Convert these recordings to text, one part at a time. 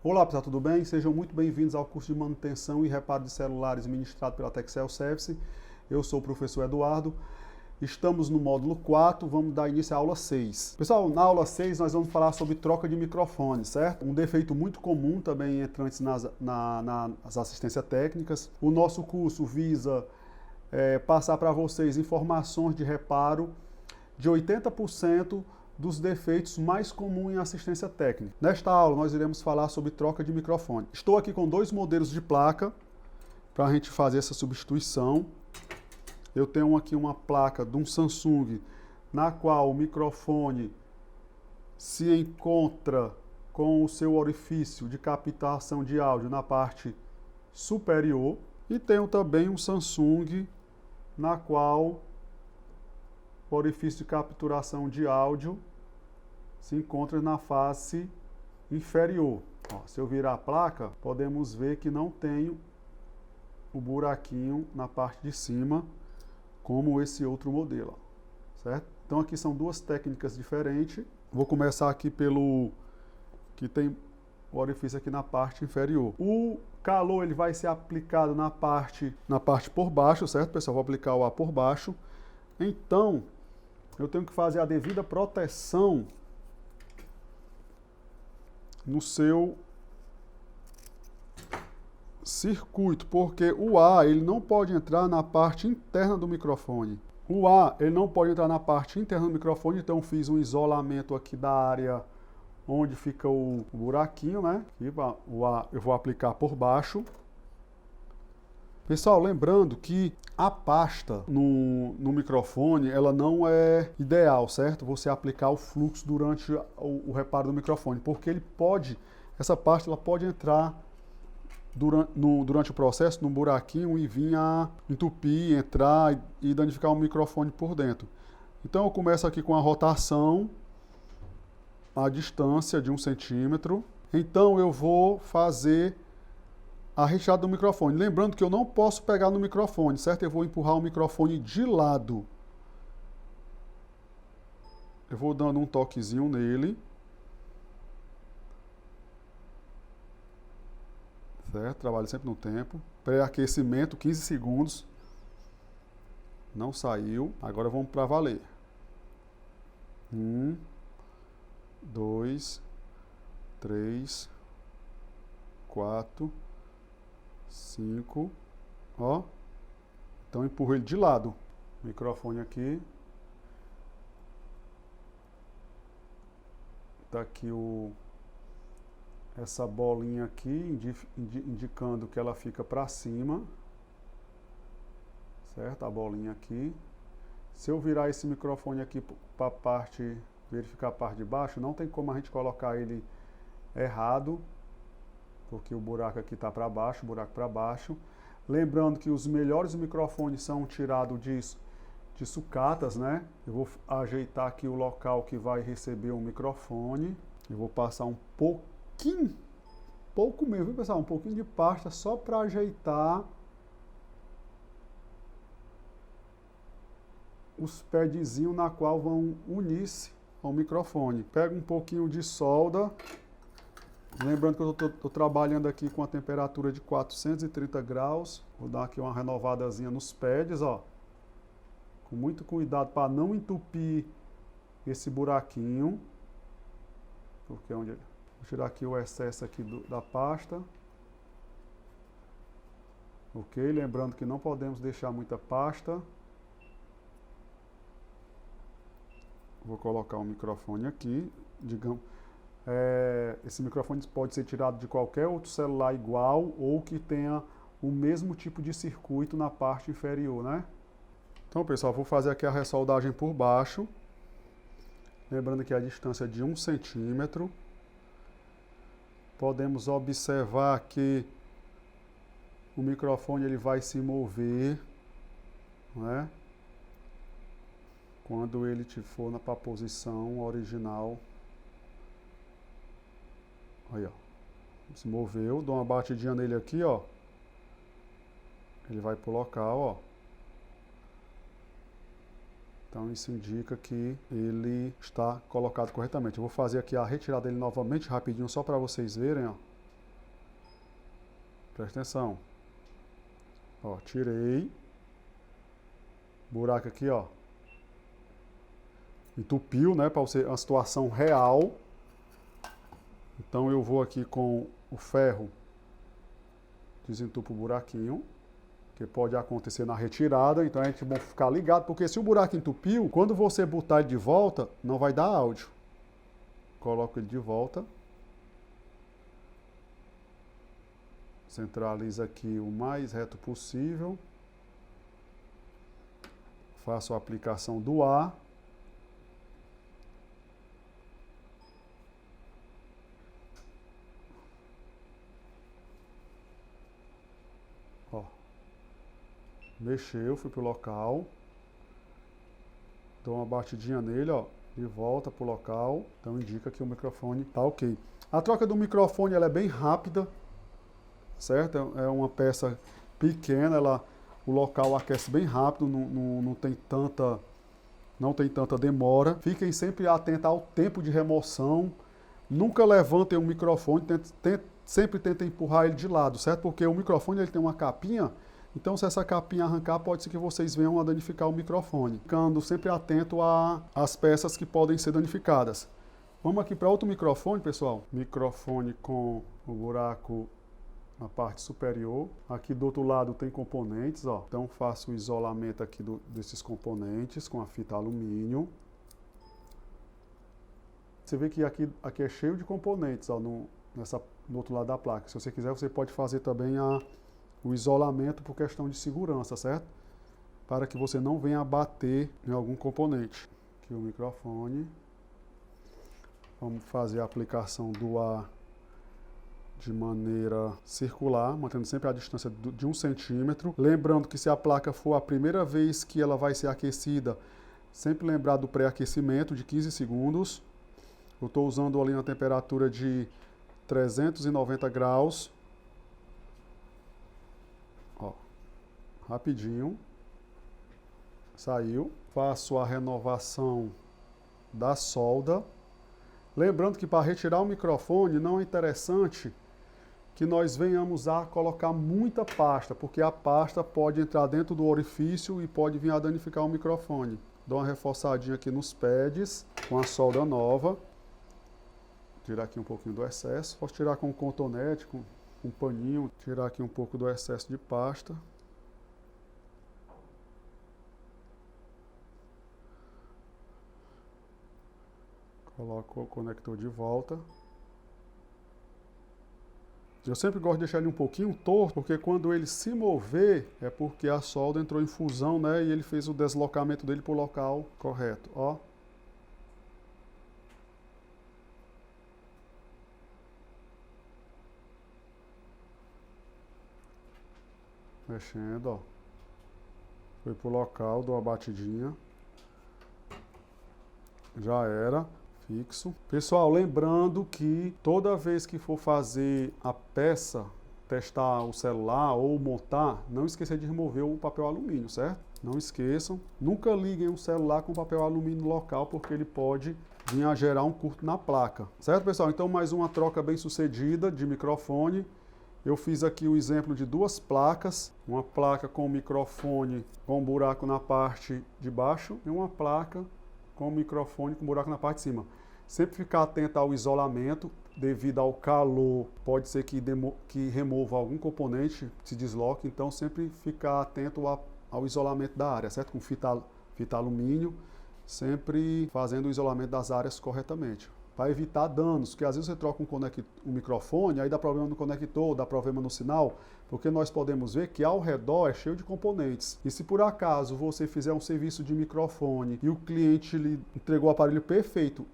Olá pessoal, tudo bem? Sejam muito bem-vindos ao curso de manutenção e reparo de celulares ministrado pela Texel Service. Eu sou o professor Eduardo. Estamos no módulo 4, vamos dar início à aula 6. Pessoal, na aula 6 nós vamos falar sobre troca de microfone, certo? Um defeito muito comum também entrantes nas assistências técnicas. O nosso curso visa passar para vocês informações de reparo de 80% dos defeitos mais comuns em assistência técnica. Nesta aula nós iremos falar sobre troca de microfone. Estou aqui com dois modelos de placa para a gente fazer essa substituição. Eu tenho aqui uma placa de um Samsung na qual o microfone se encontra com o seu orifício de captação de áudio na parte superior. E tenho também um Samsung na qual o orifício de capturação de áudio se encontra na face inferior. Ó, se eu virar a placa, podemos ver que não tem o buraquinho na parte de cima, como esse outro modelo, certo? Então aqui são duas técnicas diferentes. Vou começar aqui pelo que tem o orifício aqui na parte inferior. O calor ele vai ser aplicado na parte por baixo, certo, pessoal? Vou aplicar o ar por baixo. Então, eu tenho que fazer a devida proteção no seu circuito, porque o ar ele não pode entrar na parte interna do microfone. O ar ele não pode entrar na parte interna do microfone, então fiz um isolamento aqui da área onde fica o buraquinho, né? E o ar eu vou aplicar por baixo. Pessoal, lembrando que a pasta no microfone, ela não é ideal, certo? Você aplicar o fluxo durante o reparo do microfone, porque essa pasta ela pode entrar durante o processo num buraquinho e vir a entupir, entrar e danificar o microfone por dentro. Então eu começo aqui com a rotação à distância de 1 centímetro. Então eu vou fazer a retirada do microfone. Lembrando que eu não posso pegar no microfone, certo? Eu vou empurrar o microfone de lado. Eu vou dando um toquezinho nele. Certo? Trabalho sempre no tempo. Pré-aquecimento, 15 segundos. Não saiu. Agora vamos para valer. 1, 2, 3, 4, 5. Ó. Então empurro ele de lado. Microfone aqui. Tá aqui essa bolinha aqui, indicando que ela fica para cima, certo? A bolinha aqui. Se eu virar esse microfone aqui para a parte, verificar a parte de baixo, não tem como a gente colocar ele errado, porque o buraco aqui está para baixo, buraco para baixo. Lembrando que os melhores microfones são tirados de sucatas, né? Eu vou ajeitar aqui o local que vai receber o microfone. Eu vou passar pouco mesmo, viu, pessoal? Um pouquinho de pasta só para ajeitar os padzinhos na qual vão unir-se ao microfone. Pego um pouquinho de solda. Lembrando que eu estou trabalhando aqui com a temperatura de 430 graus. Vou dar aqui uma renovadazinha nos pads, ó. Com muito cuidado para não entupir esse buraquinho. Porque vou tirar aqui o excesso aqui da pasta. Ok? Lembrando que não podemos deixar muita pasta. Vou colocar o microfone aqui. Digamos, esse microfone pode ser tirado de qualquer outro celular igual ou que tenha o mesmo tipo de circuito na parte inferior, né? Então, pessoal, vou fazer aqui a ressoldagem por baixo. Lembrando que a distância é de 1 centímetro. Podemos observar que o microfone ele vai se mover, né? Quando ele for para a posição original. Aí, ó. Se moveu, dou uma batidinha nele aqui, ó. Ele vai para o local, ó. Então isso indica que ele está colocado corretamente. Eu vou fazer aqui a retirada dele novamente, rapidinho, só para vocês verem, ó. Presta atenção. Ó, tirei. Buraco aqui, ó. Entupiu, né, para você uma situação real. Então eu vou aqui com o ferro, desentupo o buraquinho, que pode acontecer na retirada, então a gente vai ficar ligado, porque se o buraco entupiu, quando você botar ele de volta, não vai dar áudio. Coloco ele de volta. Centraliza aqui o mais reto possível. Faço a aplicação do ar. Ó. Mexeu, fui pro local. Dou uma batidinha nele, ó. De volta pro local. Então indica que o microfone tá ok. A troca do microfone ela é bem rápida, certo? É uma peça pequena, o local aquece bem rápido, não tem tanta demora. Fiquem sempre atentos ao tempo de remoção. Nunca levantem o microfone, sempre tentem empurrar ele de lado, certo? Porque o microfone ele tem uma capinha, então se essa capinha arrancar, pode ser que vocês venham a danificar o microfone. Ficando sempre atento às peças que podem ser danificadas. Vamos aqui para outro microfone, pessoal. Microfone com o buraco na parte superior. Aqui do outro lado tem componentes, ó. Então faço o isolamento aqui desses componentes com a fita alumínio. Você vê que aqui é cheio de componentes, ó, no outro lado da placa. Se você quiser, você pode fazer também o isolamento por questão de segurança, certo? Para que você não venha bater em algum componente. Aqui o microfone. Vamos fazer a aplicação do ar de maneira circular, mantendo sempre a distância de 1 centímetro. Lembrando que se a placa for a primeira vez que ela vai ser aquecida, sempre lembrar do pré-aquecimento de 15 segundos. Eu estou usando ali uma temperatura de 390 graus. Ó, rapidinho. Saiu. Faço a renovação da solda. Lembrando que para retirar o microfone não é interessante que nós venhamos a colocar muita pasta, porque a pasta pode entrar dentro do orifício e pode vir a danificar o microfone. Dou uma reforçadinha aqui nos pads com a solda nova. Tirar aqui um pouquinho do excesso. Posso tirar com um cotonete, com um paninho. Tirar aqui um pouco do excesso de pasta. Coloco o conector de volta. Eu sempre gosto de deixar ele um pouquinho torto, porque quando ele se mover, é porque a solda entrou em fusão, né? E ele fez o deslocamento dele para o local correto, ó. Mexendo, ó. Foi pro local, dou uma batidinha. Já era. Fixo. Pessoal, lembrando que toda vez que for fazer a peça, testar o celular ou montar, não esqueça de remover o papel alumínio, certo? Não esqueçam. Nunca liguem um celular com papel alumínio local, porque ele pode vir a gerar um curto na placa. Certo, pessoal? Então, mais uma troca bem sucedida de microfone. Eu fiz aqui o exemplo de 2 placas. Uma placa com microfone com buraco na parte de baixo e uma placa com o microfone com buraco na parte de cima. Sempre ficar atento ao isolamento, devido ao calor, pode ser que remova algum componente, se desloque, então sempre ficar atento ao isolamento da área, certo? Com fita alumínio, sempre fazendo o isolamento das áreas corretamente. Para evitar danos, porque às vezes você troca um microfone, aí dá problema no conector, dá problema no sinal, porque nós podemos ver que ao redor é cheio de componentes. E se por acaso você fizer um serviço de microfone e o cliente lhe entregou o aparelho perfeito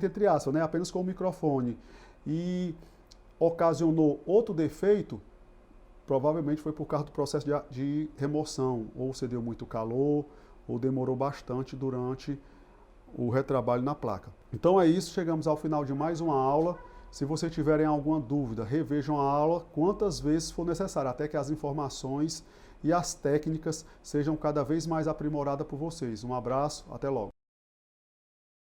entre aspas, né, apenas com o microfone, e ocasionou outro defeito, provavelmente foi por causa do processo de remoção, ou você deu muito calor, ou demorou bastante durante o retrabalho na placa. Então é isso, chegamos ao final de mais uma aula. Se vocês tiverem alguma dúvida, revejam a aula quantas vezes for necessário, até que as informações e as técnicas sejam cada vez mais aprimoradas por vocês. Um abraço, até logo.